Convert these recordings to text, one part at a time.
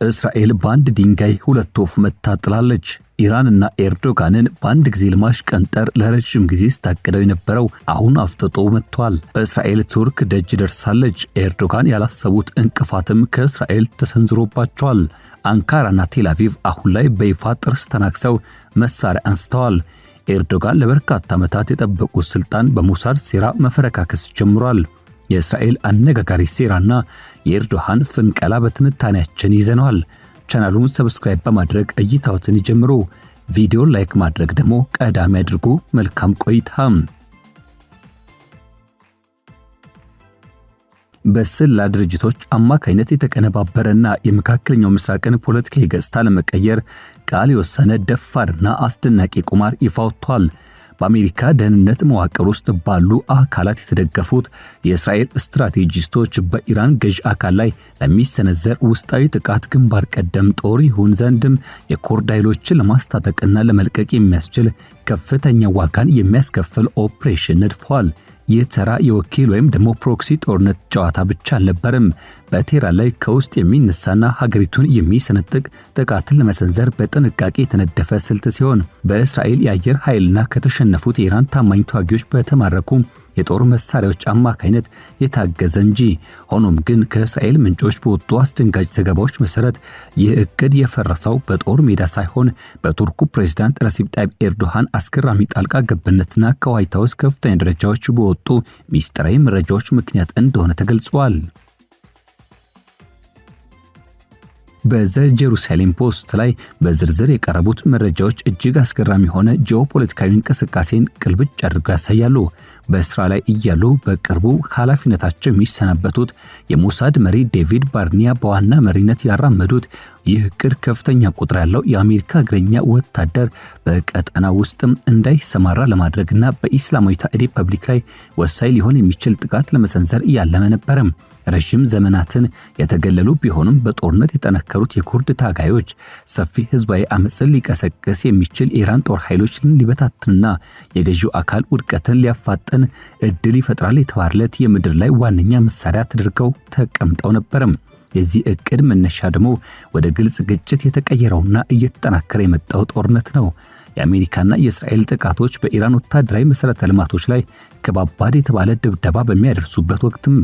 እስራኤል ባንድ ድንጋይ ሁለት ወፍ መታጥላለች። ኢራንና ኤርዶጋንን ባንድ ጊዜ ለማሽቀንጠር ለረጅም ጊዜ ስታቀደው የነበረው አሁን አፍጥጦ መጥቷል። እስራኤል ቱርክ ደጅ ደርሳለች። ኤርዶጋን ያላሰቡት እንቅፋትም ከእስራኤል ተሰንዝሮባቸዋል። አንካራና ቴል አቪቭ አሁን ላይ በይፋ ጥርስ ተናክሰው መሳሪያ አንስተዋል። ኤርዶጋን ለበርካታ ዓመታት የጠበቁት ስልጣን በሞሳድ ሴራ መፈረካከስ ጀምሯል። የእስራኤል አነጋጋሪ ሴራና የኤርዶጋን ፍንቀላ በትንታኔያችን ይዘናል። ቻናሉን ሰብስክራይብ በማድረግ እይታዎትን ይጀምሩ። ቪዲዮ ላይክ ማድረግ ደግሞ ቀዳሚ አድርጉ። መልካም ቆይታ። በስለላ ድርጅቶች አማካይነት የተቀነባበረና የመካከለኛው ምስራቅን ፖለቲካዊ ገጽታ ለመቀየር ቃል የወሰነ ደፋርና አስደናቂ ቁማር ይፋ ወጥቷል። በአሜሪካ ደህንነት መዋቅር ውስጥ ባሉ አካላት የተደገፉት የእስራኤል ስትራቴጂስቶች በኢራን ገዥ አካል ላይ ለሚሰነዘር ውስጣዊ ጥቃት ግንባር ቀደም ጦር ይሁን ዘንድም የኩርድ ኃይሎችን ለማስታጠቅና ለመልቀቅ የሚያስችል ከፍተኛ ዋጋን የሚያስከፍል ኦፕሬሽን ነድፈዋል። ይህ ተራ የወኪል ወይም ደግሞ ፕሮክሲ ጦርነት ጨዋታ ብቻ አልነበረም። በቴህራን ላይ ከውስጥ የሚነሳና ሀገሪቱን የሚሰነጥቅ ጥቃትን ለመሰንዘር በጥንቃቄ የተነደፈ ስልት ሲሆን በእስራኤል የአየር ኃይልና ከተሸነፉት የኢራን ታማኝ ተዋጊዎች በተማረኩ የጦር መሳሪያዎች አማካይነት የታገዘ እንጂ። ሆኖም ግን ከእስራኤል ምንጮች በወጡ አስደንጋጭ ዘገባዎች መሰረት ይህ እቅድ የፈረሰው በጦር ሜዳ ሳይሆን በቱርኩ ፕሬዝዳንት ረሲፕ ጣይብ ኤርዶጋን አስገራሚ ጣልቃ ገብነትና ከዋይት ሃውስ ከፍተኛ ደረጃዎች በወጡ ሚስጥራዊ መረጃዎች ምክንያት እንደሆነ ተገልጿል። በዘ ጀሩሳሌም ፖስት ላይ በዝርዝር የቀረቡት መረጃዎች እጅግ አስገራሚ ሆነ ጂኦፖለቲካዊ እንቅስቃሴን ቅልብጭ አድርገው ያሳያሉ። በስራ ላይ እያሉ በቅርቡ ኃላፊነታቸው የሚሰናበቱት የሞሳድ መሪ ዴቪድ ባርኒያ በዋና መሪነት ያራመዱት ይህ እቅድ ከፍተኛ ቁጥር ያለው የአሜሪካ እግረኛ ወታደር በቀጠና ውስጥም እንዳይሰማራ ለማድረግና በኢስላማዊት ሪፐብሊክ ላይ ወሳኝ ሊሆን የሚችል ጥቃት ለመሰንዘር ያለመ ነበረም። ረጅም ዘመናትን የተገለሉ ቢሆንም በጦርነት የጠነከሩት የኩርድ ታጋዮች ሰፊ ህዝባዊ አመጽን ሊቀሰቅስ የሚችል ኢራን ጦር ኃይሎችን ሊበታትንና የገዢው አካል ውድቀትን ሊያፋጥን እድል ይፈጥራል የተባለለት የምድር ላይ ዋነኛ መሳሪያ ተደርገው ተቀምጠው ነበርም። የዚህ እቅድ መነሻ ደግሞ ወደ ግልጽ ግጭት የተቀየረውና እየተጠናከረ የመጣው ጦርነት ነው። የአሜሪካና የእስራኤል ጥቃቶች በኢራን ወታደራዊ መሰረተ ልማቶች ላይ ከባባድ የተባለ ድብደባ በሚያደርሱበት ወቅትም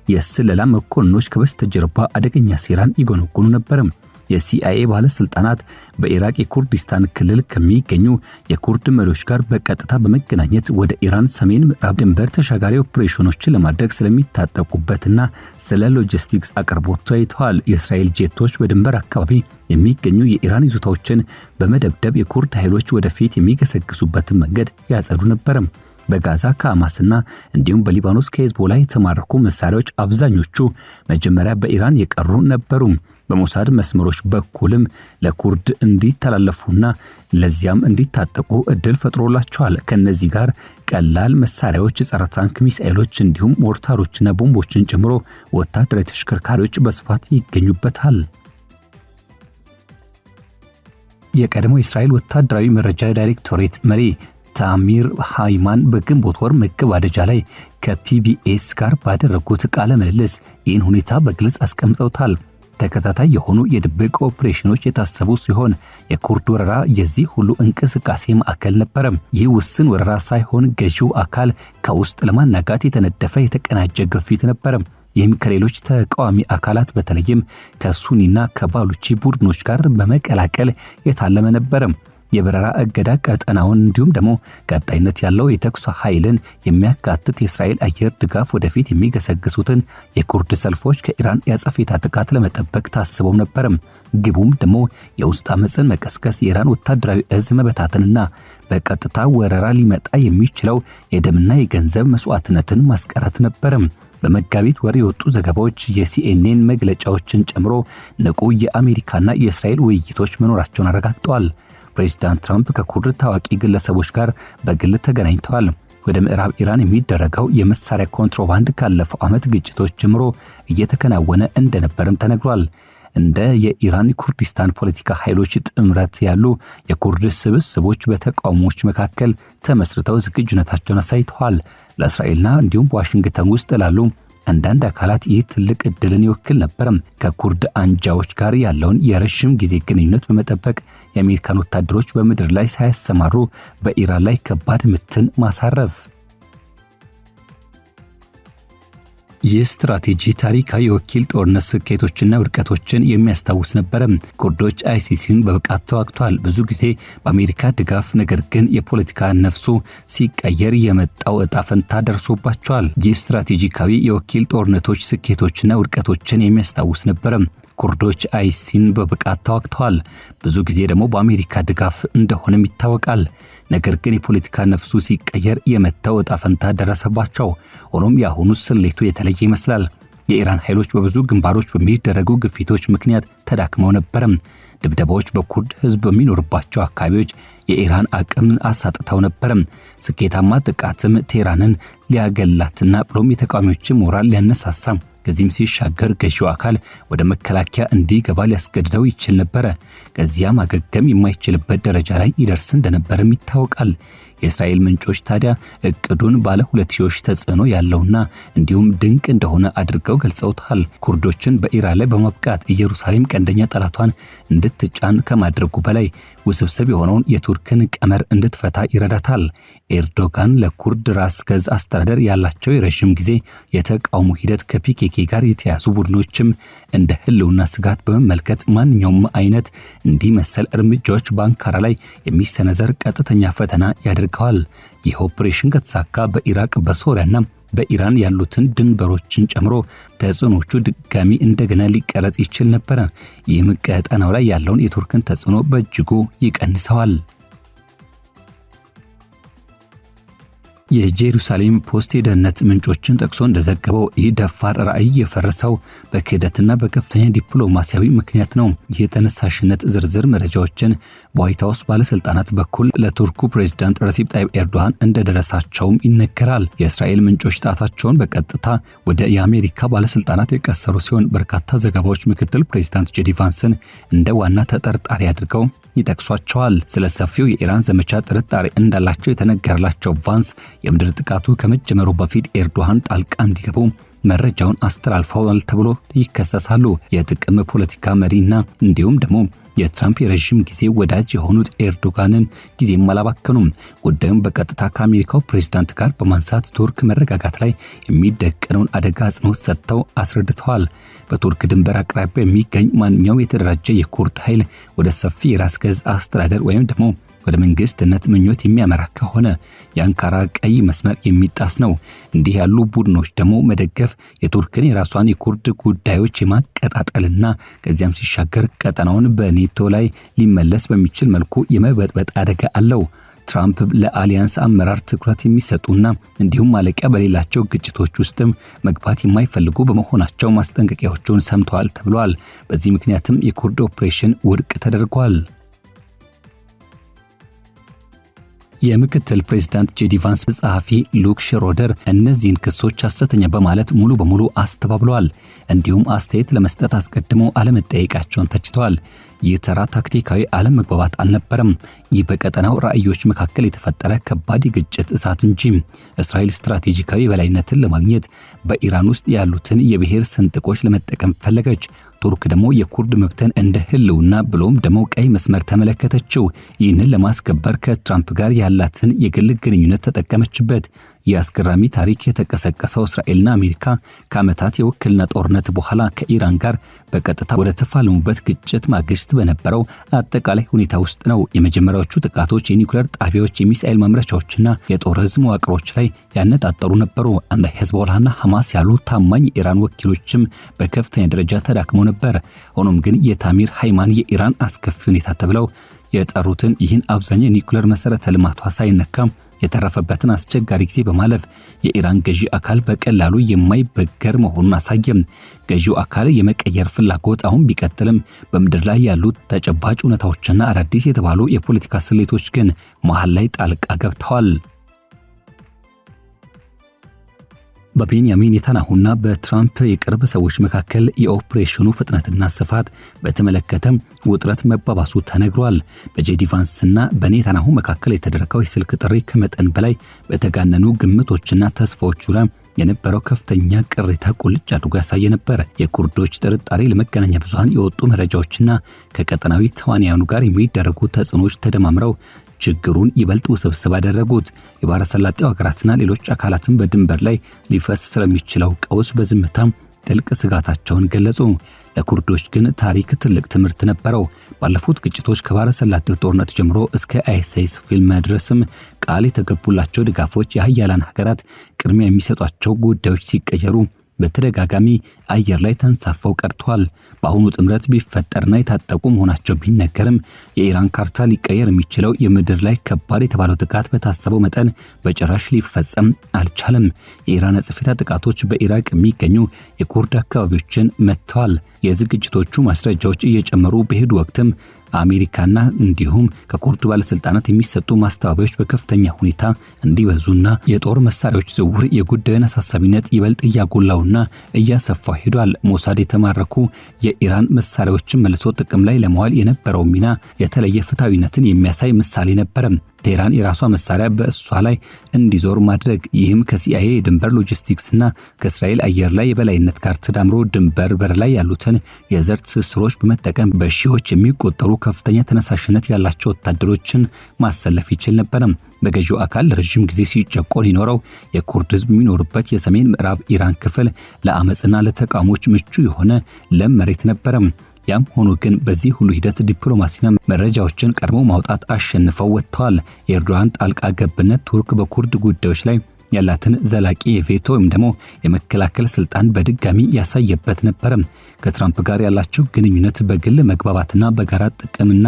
የስለላ መኮንኖች ከበስተጀርባ አደገኛ ሴራን ይጎነጉኑ ነበርም። የሲአይኤ ባለስልጣናት በኢራቅ የኩርዲስታን ክልል ከሚገኙ የኩርድ መሪዎች ጋር በቀጥታ በመገናኘት ወደ ኢራን ሰሜን ምዕራብ ድንበር ተሻጋሪ ኦፕሬሽኖችን ለማድረግ ስለሚታጠቁበትና ስለ ሎጂስቲክስ አቅርቦት ተወያይተዋል። የእስራኤል ጄቶች በድንበር አካባቢ የሚገኙ የኢራን ይዞታዎችን በመደብደብ የኩርድ ኃይሎች ወደፊት የሚገሰግሱበትን መንገድ ያጸዱ ነበርም። በጋዛ ከሐማስና እንዲሁም በሊባኖስ ከሄዝቦላ የተማረኩ መሳሪያዎች አብዛኞቹ መጀመሪያ በኢራን የቀሩ ነበሩ። በሞሳድ መስመሮች በኩልም ለኩርድ እንዲተላለፉና ለዚያም እንዲታጠቁ እድል ፈጥሮላቸዋል። ከነዚህ ጋር ቀላል መሳሪያዎች፣ ጸረ ታንክ ሚሳኤሎች እንዲሁም ሞርታሮችና ቦምቦችን ጨምሮ ወታደራዊ ተሽከርካሪዎች በስፋት ይገኙበታል። የቀድሞ የእስራኤል ወታደራዊ መረጃ ዳይሬክቶሬት መሪ ታሚር ሃይማን በግንቦት ወር መገባደጃ ላይ ከፒቢኤስ ጋር ባደረጉት ቃለ ምልልስ ይህን ሁኔታ በግልጽ አስቀምጠውታል። ተከታታይ የሆኑ የድብቅ ኦፕሬሽኖች የታሰቡ ሲሆን የኩርድ ወረራ የዚህ ሁሉ እንቅስቃሴ ማዕከል ነበረ። ይህ ውስን ወረራ ሳይሆን ገዢው አካል ከውስጥ ለማናጋት የተነደፈ የተቀናጀ ግፊት ነበረ። ይህም ከሌሎች ተቃዋሚ አካላት በተለይም ከሱኒና ከባሉቺ ቡድኖች ጋር በመቀላቀል የታለመ ነበረ። የበረራ እገዳ ቀጠናውን እንዲሁም ደግሞ ቀጣይነት ያለው የተኩስ ኃይልን የሚያካትት የእስራኤል አየር ድጋፍ ወደፊት የሚገሰግሱትን የኩርድ ሰልፎች ከኢራን ያጸፋ ጥቃት ለመጠበቅ ታስበው ነበር። ግቡም ደግሞ የውስጥ አመጽን መቀስቀስ፣ የኢራን ወታደራዊ እዝ መበታተንና በቀጥታ ወረራ ሊመጣ የሚችለው የደምና የገንዘብ መስዋዕትነትን ማስቀረት ነበር። በመጋቢት ወር የወጡ ዘገባዎች የሲኤንኤን መግለጫዎችን ጨምሮ ንቁ የአሜሪካና የእስራኤል ውይይቶች መኖራቸውን አረጋግጠዋል። ፕሬዝዳንት ትራምፕ ከኩርድ ታዋቂ ግለሰቦች ጋር በግል ተገናኝተዋል። ወደ ምዕራብ ኢራን የሚደረገው የመሳሪያ ኮንትሮባንድ ካለፈው ዓመት ግጭቶች ጀምሮ እየተከናወነ እንደነበርም ተነግሯል። እንደ የኢራን ኩርዲስታን ፖለቲካ ኃይሎች ጥምረት ያሉ የኩርድ ስብስቦች በተቃውሞዎች መካከል ተመስርተው ዝግጁነታቸውን አሳይተዋል። ለእስራኤልና እንዲሁም በዋሽንግተን ውስጥ ላሉ አንዳንድ አካላት ይህ ትልቅ እድልን ይወክል ነበር። ከኩርድ አንጃዎች ጋር ያለውን የረጅም ጊዜ ግንኙነት በመጠበቅ የአሜሪካን ወታደሮች በምድር ላይ ሳያሰማሩ በኢራን ላይ ከባድ ምትን ማሳረፍ። ይህ ስትራቴጂ ታሪካዊ የወኪል ጦርነት ስኬቶችና ውድቀቶችን የሚያስታውስ ነበር። ኩርዶች አይሲሲን በብቃት ተዋግተዋል፣ ብዙ ጊዜ በአሜሪካ ድጋፍ። ነገር ግን የፖለቲካ ነፍሱ ሲቀየር የመጣው ዕጣ ፈንታ ደርሶባቸዋል። ይህ ስትራቴጂካዊ የወኪል ጦርነቶች ስኬቶችና ውድቀቶችን የሚያስታውስ ነበር። ኩርዶች አይሲሲን በብቃት ተዋግተዋል፣ ብዙ ጊዜ ደግሞ በአሜሪካ ድጋፍ እንደሆነም ይታወቃል። ነገር ግን የፖለቲካ ነፍሱ ሲቀየር የመጣው ዕጣ ፈንታ ደረሰባቸው። ሆኖም የአሁኑ ስሌቱ የተለየ ይመስላል። የኢራን ኃይሎች በብዙ ግንባሮች በሚደረጉ ግፊቶች ምክንያት ተዳክመው ነበር። ድብደባዎች በኩርድ ሕዝብ በሚኖርባቸው አካባቢዎች የኢራን አቅም አሳጥተው ነበር። ስኬታማ ጥቃትም ቴህራንን ሊያገላትና ብሎም የተቃዋሚዎችን ሞራል ሊያነሳሳ ከዚህም ሲሻገር ገዢው አካል ወደ መከላከያ እንዲገባ ሊያስገድደው ይችል ነበር። ከዚያም ማገገም የማይችልበት ደረጃ ላይ ይደርስ እንደነበርም ይታወቃል። የእስራኤል ምንጮች ታዲያ እቅዱን ባለ ሁለትዮሽ ተጽዕኖ ያለውና እንዲሁም ድንቅ እንደሆነ አድርገው ገልጸውታል። ኩርዶችን በኢራን ላይ በማብቃት ኢየሩሳሌም ቀንደኛ ጠላቷን እንድትጫን ከማድረጉ በላይ ውስብስብ የሆነውን የቱርክን ቀመር እንድትፈታ ይረዳታል። ኤርዶጋን ለኩርድ ራስ ገዝ አስተዳደር ያላቸው የረጅም ጊዜ የተቃውሞ ሂደት ከፒኬኬ ጋር የተያዙ ቡድኖችም እንደ ህልውና ስጋት በመመልከት ማንኛውም አይነት እንዲህ መሰል እርምጃዎች በአንካራ ላይ የሚሰነዘር ቀጥተኛ ፈተና ያደርገዋል። ይህ ኦፕሬሽን ከተሳካ በኢራቅ በሶሪያና በኢራን ያሉትን ድንበሮችን ጨምሮ ተጽዕኖቹ ድጋሚ እንደገና ሊቀረጽ ይችል ነበር። ይህም ቀጠናው ላይ ያለውን የቱርክን ተጽዕኖ በእጅጉ ይቀንሰዋል። የጄሩሳሌም ፖስት የደህንነት ምንጮችን ጠቅሶ እንደዘገበው ይህ ደፋር ራዕይ የፈረሰው በክህደትና በከፍተኛ ዲፕሎማሲያዊ ምክንያት ነው። ይህ ተነሳሽነት ዝርዝር መረጃዎችን በዋይት ሃውስ ባለስልጣናት በኩል ለቱርኩ ፕሬዝዳንት ረሲፕ ጣይብ ኤርዶሃን እንደደረሳቸውም ይነገራል። የእስራኤል ምንጮች ጣታቸውን በቀጥታ ወደ የአሜሪካ ባለስልጣናት የቀሰሩ ሲሆን በርካታ ዘገባዎች ምክትል ፕሬዝዳንት ጄዲ ቫንስን እንደ ዋና ተጠርጣሪ አድርገው ይጠቅሷቸዋል። ስለ ሰፊው የኢራን ዘመቻ ጥርጣሬ እንዳላቸው የተነገረላቸው ቫንስ የምድር ጥቃቱ ከመጀመሩ በፊት ኤርዶሃን ጣልቃ እንዲገቡ መረጃውን አስተላልፈዋል ተብሎ ይከሰሳሉ። የጥቅም ፖለቲካ መሪና እንዲሁም ደግሞ የትራምፕ የረጅም ጊዜ ወዳጅ የሆኑት ኤርዶጋንን ጊዜም አላባከኑም። ጉዳዩን በቀጥታ ከአሜሪካው ፕሬዝዳንት ጋር በማንሳት ቱርክ መረጋጋት ላይ የሚደቀነውን አደጋ አጽንኦት ሰጥተው አስረድተዋል። በቱርክ ድንበር አቅራቢያ የሚገኝ ማንኛውም የተደራጀ የኩርድ ኃይል ወደ ሰፊ የራስ ገዝ አስተዳደር ወይም ደግሞ ወደ መንግስትነት ምኞት የሚያመራ ከሆነ የአንካራ ቀይ መስመር የሚጣስ ነው። እንዲህ ያሉ ቡድኖች ደግሞ መደገፍ የቱርክን የራሷን የኩርድ ጉዳዮች የማቀጣጠልና ከዚያም ሲሻገር ቀጠናውን በኔቶ ላይ ሊመለስ በሚችል መልኩ የመበጥበጥ አደጋ አለው። ትራምፕ ለአሊያንስ አመራር ትኩረት የሚሰጡና እንዲሁም ማለቂያ በሌላቸው ግጭቶች ውስጥም መግባት የማይፈልጉ በመሆናቸው ማስጠንቀቂያዎቹን ሰምተዋል ተብሏል። በዚህ ምክንያትም የኩርድ ኦፕሬሽን ውድቅ ተደርጓል። የምክትል ፕሬዝዳንት ጄዲ ቫንስ ጸሐፊ ሉክ ሽሮደር እነዚህን ክሶች ሐሰተኛ በማለት ሙሉ በሙሉ አስተባብለዋል። እንዲሁም አስተያየት ለመስጠት አስቀድመው አለመጠየቃቸውን ተችተዋል። ይህ ተራ ታክቲካዊ አለመግባባት አልነበረም። ይህ በቀጠናው ራዕዮች መካከል የተፈጠረ ከባድ የግጭት እሳት እንጂ። እስራኤል ስትራቴጂካዊ በላይነትን ለማግኘት በኢራን ውስጥ ያሉትን የብሔር ስንጥቆች ለመጠቀም ፈለገች። ቱርክ ደግሞ የኩርድ መብትን እንደ ህልውና ብሎም ደግሞ ቀይ መስመር ተመለከተችው። ይህንን ለማስከበር ከትራምፕ ጋር ያላትን የግል ግንኙነት ተጠቀመችበት። የአስገራሚ ታሪክ የተቀሰቀሰው እስራኤልና አሜሪካ ከዓመታት የውክልና ጦርነት በኋላ ከኢራን ጋር በቀጥታ ወደ ተፋለሙበት ግጭት ማግስት በነበረው አጠቃላይ ሁኔታ ውስጥ ነው። የመጀመሪያዎቹ ጥቃቶች የኒውክሌር ጣቢያዎች፣ የሚሳኤል ማምረቻዎችና የጦር ህዝብ መዋቅሮች ላይ ያነጣጠሩ ነበሩ። እንደ ሄዝቦላና ሐማስ ያሉ ታማኝ የኢራን ወኪሎችም በከፍተኛ ደረጃ ተዳክመው ነበር። ሆኖም ግን የታሚር ሃይማን የኢራን አስከፊ ሁኔታ ተብለው የጠሩትን ይህን አብዛኛው ኒውክሌር መሰረተ ልማቷ ሳይነካ የተረፈበትን አስቸጋሪ ጊዜ በማለፍ የኢራን ገዢ አካል በቀላሉ የማይበገር መሆኑን አሳየም። ገዢው አካል የመቀየር ፍላጎት አሁን ቢቀጥልም በምድር ላይ ያሉት ተጨባጭ እውነታዎችና አዳዲስ የተባሉ የፖለቲካ ስሌቶች ግን መሃል ላይ ጣልቃ ገብተዋል። በቤንያሚን ኔታንያሁና በትራምፕ የቅርብ ሰዎች መካከል የኦፕሬሽኑ ፍጥነትና ስፋት በተመለከተ ውጥረት መባባሱ ተነግሯል። በጄዲ ቫንስና በኔታንያሁ መካከል የተደረገው የስልክ ጥሪ ከመጠን በላይ በተጋነኑ ግምቶችና ተስፋዎች ዙሪያ የነበረው ከፍተኛ ቅሬታ ቁልጭ አድርጎ ያሳየ ነበር። የኩርዶች ጥርጣሬ ለመገናኛ ብዙሃን የወጡ መረጃዎችና ከቀጠናዊ ተዋንያኑ ጋር የሚደረጉ ተጽዕኖች ተደማምረው ችግሩን ይበልጥ ውስብስብ አደረጉት። የባህረ ሰላጤው ሀገራትና ሌሎች አካላትን በድንበር ላይ ሊፈስ ስለሚችለው ቀውስ በዝምታ ጥልቅ ስጋታቸውን ገለጹ። ለኩርዶች ግን ታሪክ ትልቅ ትምህርት ነበረው። ባለፉት ግጭቶች ከባህረ ሰላጤው ጦርነት ጀምሮ እስከ አይሲስ ፊልም መድረስም ቃል የተገቡላቸው ድጋፎች የሀያላን ሀገራት ቅድሚያ የሚሰጧቸው ጉዳዮች ሲቀየሩ በተደጋጋሚ አየር ላይ ተንሳፈው ቀርተዋል። በአሁኑ ጥምረት ቢፈጠርና የታጠቁ መሆናቸው ቢነገርም የኢራን ካርታ ሊቀየር የሚችለው የምድር ላይ ከባድ የተባለው ጥቃት በታሰበው መጠን በጭራሽ ሊፈጸም አልቻለም። የኢራን አጸፋ ጥቃቶች በኢራቅ የሚገኙ የኩርድ አካባቢዎችን መትተዋል። የዝግጅቶቹ ማስረጃዎች እየጨመሩ በሄዱ ወቅትም አሜሪካና እንዲሁም ከኩርድ ባለስልጣናት የሚሰጡ ማስተባበያዎች በከፍተኛ ሁኔታ እንዲበዙና የጦር መሳሪያዎች ዝውውር የጉዳዩን አሳሳቢነት ይበልጥ እያጎላውና እያሰፋው ሄዷል። ሞሳድ የተማረኩ የኢራን መሳሪያዎችን መልሶ ጥቅም ላይ ለማዋል የነበረው ሚና የተለየ ፍትሃዊነትን የሚያሳይ ምሳሌ ነበር። ቴህራን የራሷ መሳሪያ በእሷ ላይ እንዲዞር ማድረግ፣ ይህም ከሲአይኤ የድንበር ሎጂስቲክስና ከእስራኤል አየር ላይ የበላይነት ጋር ተዳምሮ ድንበር በር ላይ ያሉትን የዘር ትስስሮች በመጠቀም በሺዎች የሚቆጠሩ ከፍተኛ ተነሳሽነት ያላቸው ወታደሮችን ማሰለፍ ይችል ነበር። በገዢው አካል ረጅም ጊዜ ሲጨቆን የኖረው የኩርድ ህዝብ የሚኖርበት የሰሜን ምዕራብ ኢራን ክፍል ለአመጽና ለተቃውሞች ምቹ የሆነ ለም መሬት ነበር። ያም ሆኖ ግን በዚህ ሁሉ ሂደት ዲፕሎማሲና መረጃዎችን ቀድሞ ማውጣት አሸንፈው ወጥተዋል። የኤርዶጋን ጣልቃ ገብነት ቱርክ በኩርድ ጉዳዮች ላይ ያላትን ዘላቂ የቬቶ ወይም ደግሞ የመከላከል ስልጣን በድጋሚ ያሳየበት ነበር። ከትራምፕ ጋር ያላቸው ግንኙነት በግል መግባባትና በጋራ ጥቅምና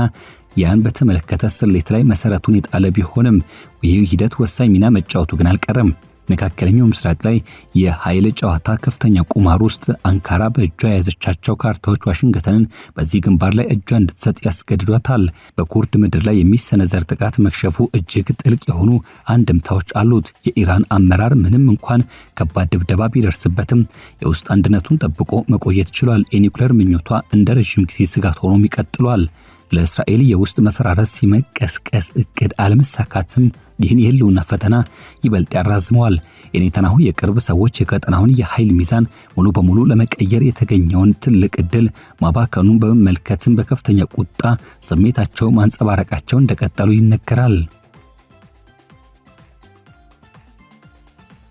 ያን በተመለከተ ስሌት ላይ መሰረቱን የጣለ ቢሆንም ይህ ሂደት ወሳኝ ሚና መጫወቱ ግን አልቀረም። መካከለኛው ምስራቅ ላይ የኃይል ጨዋታ ከፍተኛ ቁማር ውስጥ አንካራ በእጇ የያዘቻቸው ካርታዎች ዋሽንግተንን በዚህ ግንባር ላይ እጇ እንድትሰጥ ያስገድዷታል። በኩርድ ምድር ላይ የሚሰነዘር ጥቃት መክሸፉ እጅግ ጥልቅ የሆኑ አንድምታዎች አሉት። የኢራን አመራር ምንም እንኳን ከባድ ድብደባ ቢደርስበትም የውስጥ አንድነቱን ጠብቆ መቆየት ችሏል። የኒውክሌር ምኞቷ እንደ ረጅም ጊዜ ስጋት ሆኖም ይቀጥሏል። ለእስራኤል የውስጥ መፈራረስ ሲመቀስቀስ እቅድ አለመሳካትም ይህን የህልውና ፈተና ይበልጥ ያራዝመዋል። የኔታንያሁ የቅርብ ሰዎች የቀጠናውን የኃይል ሚዛን ሙሉ በሙሉ ለመቀየር የተገኘውን ትልቅ ዕድል ማባከኑን በመመልከትም በከፍተኛ ቁጣ ስሜታቸው ማንጸባረቃቸው እንደቀጠሉ ይነገራል።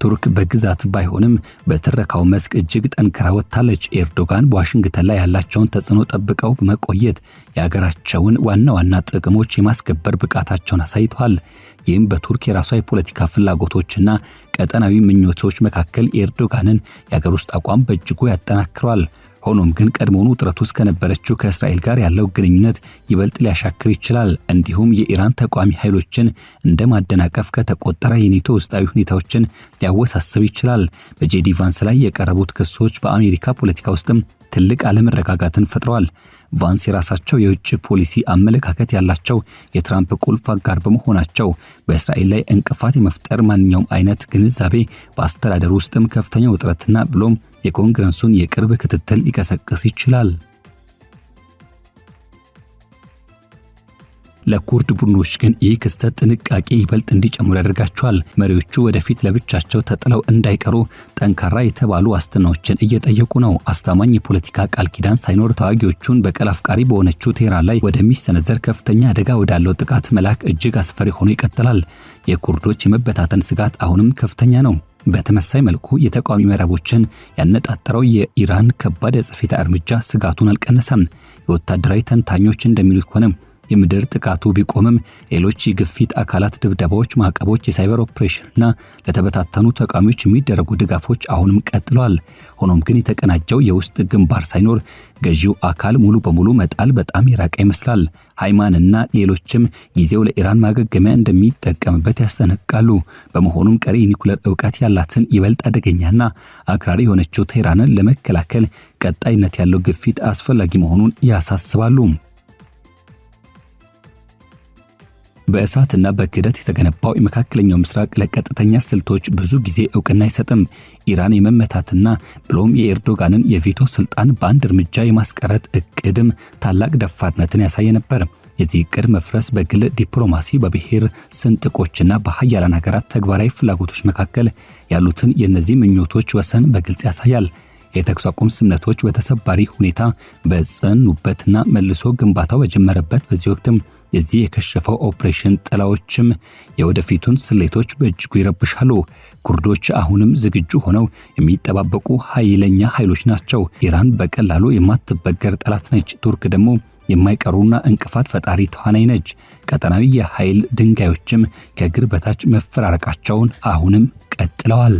ቱርክ በግዛት ባይሆንም በተረካው መስክ እጅግ ጠንክራ ወጥታለች። ኤርዶጋን በዋሽንግተን ላይ ያላቸውን ተጽዕኖ ጠብቀው በመቆየት የሀገራቸውን ዋና ጥቅሞች የማስከበር ብቃታቸውን አሳይተዋል። ይህም በቱርክ የራሷ የፖለቲካ ፍላጎቶችና ቀጠናዊ ምኞቶች መካከል የኤርዶጋንን የሀገር ውስጥ አቋም በእጅጉ ያጠናክረዋል። ሆኖም ግን ቀድሞውኑ ውጥረት ውስጥ ከነበረችው ከእስራኤል ጋር ያለው ግንኙነት ይበልጥ ሊያሻክር ይችላል። እንዲሁም የኢራን ተቋሚ ኃይሎችን እንደማደናቀፍ ከተቆጠረ የኔቶ ውስጣዊ ሁኔታዎችን ሊያወሳስብ ይችላል። በጄዲ ቫንስ ላይ የቀረቡት ክሶች በአሜሪካ ፖለቲካ ውስጥም ትልቅ አለመረጋጋትን ፈጥረዋል። ቫንስ የራሳቸው የውጭ ፖሊሲ አመለካከት ያላቸው የትራምፕ ቁልፍ አጋር በመሆናቸው በእስራኤል ላይ እንቅፋት የመፍጠር ማንኛውም አይነት ግንዛቤ በአስተዳደር ውስጥም ከፍተኛ ውጥረትና ብሎም የኮንግረሱን የቅርብ ክትትል ሊቀሰቅስ ይችላል። ለኩርድ ቡድኖች ግን ይህ ክስተት ጥንቃቄ ይበልጥ እንዲጨምሩ ያደርጋቸዋል። መሪዎቹ ወደፊት ለብቻቸው ተጥለው እንዳይቀሩ ጠንካራ የተባሉ ዋስትናዎችን እየጠየቁ ነው። አስተማማኝ የፖለቲካ ቃል ኪዳን ሳይኖር ተዋጊዎቹን በቀል አፍቃሪ በሆነችው ቴህራን ላይ ወደሚሰነዘር ከፍተኛ አደጋ ወዳለው ጥቃት መላክ እጅግ አስፈሪ ሆኖ ይቀጥላል። የኩርዶች የመበታተን ስጋት አሁንም ከፍተኛ ነው። በተመሳሳይ መልኩ የተቃዋሚ ምዕራቦችን ያነጣጠረው የኢራን ከባድ የአጸፋ እርምጃ ስጋቱን አልቀነሰም። የወታደራዊ ተንታኞች እንደሚሉት ከሆነ የምድር ጥቃቱ ቢቆምም ሌሎች የግፊት አካላት ድብደባዎች፣ ማዕቀቦች፣ የሳይበር ኦፕሬሽንና ለተበታተኑ ተቃዋሚዎች የሚደረጉ ድጋፎች አሁንም ቀጥለዋል። ሆኖም ግን የተቀናጀው የውስጥ ግንባር ሳይኖር ገዢው አካል ሙሉ በሙሉ መጣል በጣም የራቀ ይመስላል። ሃይማንና ሌሎችም ጊዜው ለኢራን ማገገሚያ እንደሚጠቀምበት ያስጠነቅቃሉ። በመሆኑም ቀሪ ኒውክሌር ዕውቀት ያላትን ይበልጥ አደገኛና አክራሪ የሆነችው ቴህራንን ለመከላከል ቀጣይነት ያለው ግፊት አስፈላጊ መሆኑን ያሳስባሉ። በእሳትና በክደት የተገነባው የመካከለኛው ምስራቅ ለቀጥተኛ ስልቶች ብዙ ጊዜ ዕውቅና አይሰጥም። ኢራን የመመታትና ብሎም የኤርዶጋንን የቬቶ ስልጣን በአንድ እርምጃ የማስቀረት እቅድም ታላቅ ደፋርነትን ያሳየ ነበር። የዚህ እቅድ መፍረስ በግል ዲፕሎማሲ በብሔር ስንጥቆችና በሀያላን ሀገራት ተግባራዊ ፍላጎቶች መካከል ያሉትን የነዚህ ምኞቶች ወሰን በግልጽ ያሳያል። የተኩስ አቁም ስምምነቶች በተሰባሪ ሁኔታ በጸኑበትና መልሶ ግንባታው በጀመረበት በዚህ ወቅትም የዚህ የከሸፈው ኦፕሬሽን ጥላዎችም የወደፊቱን ስሌቶች በእጅጉ ይረብሻሉ። ኩርዶች አሁንም ዝግጁ ሆነው የሚጠባበቁ ኃይለኛ ኃይሎች ናቸው። ኢራን በቀላሉ የማትበገር ጠላት ነች። ቱርክ ደግሞ የማይቀሩና እንቅፋት ፈጣሪ ተዋናይ ነች። ቀጠናዊ የኃይል ድንጋዮችም ከእግር በታች መፈራረቃቸውን አሁንም ቀጥለዋል።